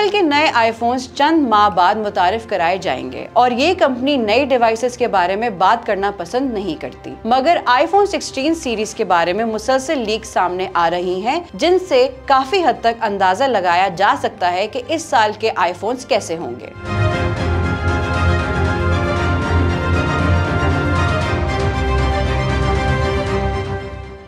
Apple के नए iPhones चंद माह बाद मुतारिफ कराए जाएंगे और ये कंपनी नई डिवाइसेस के बारे में बात करना पसंद नहीं करती, मगर आईफोन 16 सीरीज के बारे में मुसलसल लीक सामने आ रही हैं, जिनसे काफी हद तक अंदाजा लगाया जा सकता है कि इस साल के आईफोन्स कैसे होंगे।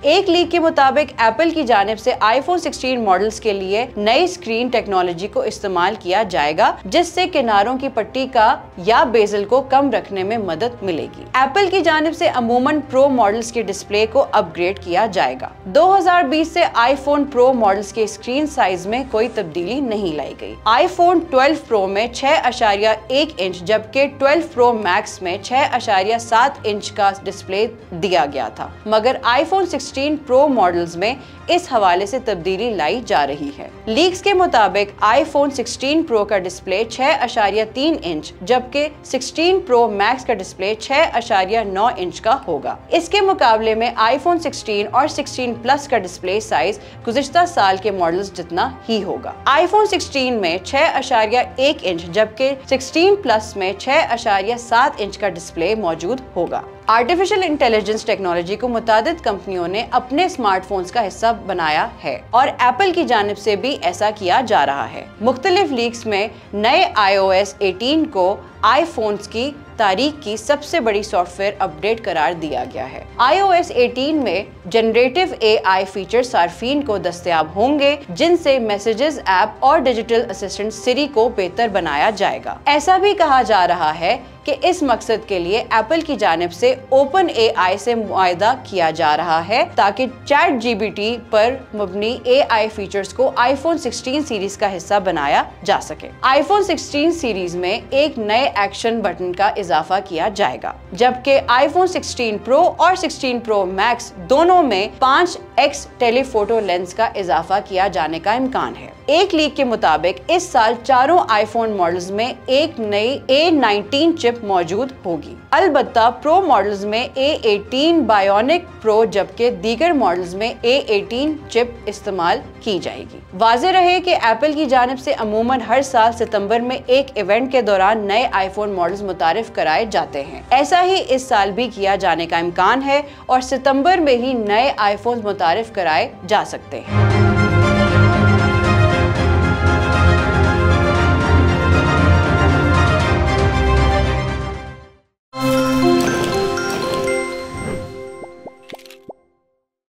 एक लीक के मुताबिक एप्पल की जानिब से आईफोन 16 मॉडल्स के लिए नई स्क्रीन टेक्नोलॉजी को इस्तेमाल किया जाएगा, जिससे किनारों की पट्टी का या बेजल को कम रखने में मदद मिलेगी। एप्पल की जानिब से अमूमन प्रो मॉडल्स के डिस्प्ले को अपग्रेड किया जाएगा। 2020 से आईफोन प्रो मॉडल्स के स्क्रीन साइज में कोई तब्दीली नहीं लाई गई। आईफोन 12 प्रो में 6.1 इंच जबकि 12 प्रो मैक्स में 6.7 इंच का डिस्प्ले दिया गया था, मगर आईफोन 16 प्रो मॉडल्स में इस हवाले से तब्दीली लाई जा रही है। लीक्स के मुताबिक आईफोन 16 प्रो का डिस्प्ले 6.3 इंच जबकि 16 प्रो मैक्स का डिस्प्ले 6.9 इंच का होगा। इसके मुकाबले में आईफोन 16 और 16 प्लस का डिस्प्ले साइज गुज़िश्ता साल के मॉडल्स जितना ही होगा। आईफोन 16 में 6.1 इंच जबकि 16 प्लस में 6.7 इंच का डिस्प्ले मौजूद होगा। आर्टिफिशियल इंटेलिजेंस टेक्नोलॉजी को मुतादिद कंपनियों ने अपने स्मार्टफोन्स का हिस्सा बनाया है और एप्पल की जानिब से भी ऐसा किया जा रहा है। मुख्तलिफ लीक्स में नए iOS 18 को आईफोन्स की तारीख की सबसे बड़ी सॉफ्टवेयर अपडेट करार दिया गया है। iOS 18 में जनरेटिव AI फीचर सार्फिन को दस्तयाब होंगे, जिनसे मैसेजेस ऐप और डिजिटल असिस्टेंट सिरी को बेहतर बनाया जाएगा। ऐसा भी कहा जा रहा है कि इस मकसद के लिए एप्पल की जानिब से ओपन AI से मुआहदा किया जा रहा है ताकि ChatGPT पर मबनी AI फीचर्स को आईफोन 16 सीरीज का हिस्सा बनाया जा सके। आईफोन 16 सीरीज में एक नए एक्शन बटन का इजाफा किया जाएगा, जबकि आईफोन 16 प्रो और 16 प्रो मैक्स दोनों में 5x टेलीफोटो लेंस का इजाफा किया जाने का इम्कान है। एक लीक के मुताबिक इस साल चारों आईफोन मॉडल्स में एक नई A19 चिप मौजूद होगी। अलबत्ता प्रो मॉडल्स में A18 बायोनिक प्रो जबकि दीगर मॉडल्स में A18 चिप इस्तेमाल की जाएगी। वाज़ेह रहे कि एप्पल की जानिब से अमूमन हर साल सितंबर में एक इवेंट के दौरान नए आईफोन मॉडल्स मुतारिफ कराए जाते हैं। ऐसा ही इस साल भी किया जाने का इम्कान है और सितंबर में ही नए आईफोन मुतारिफ कराए जा सकते हैं।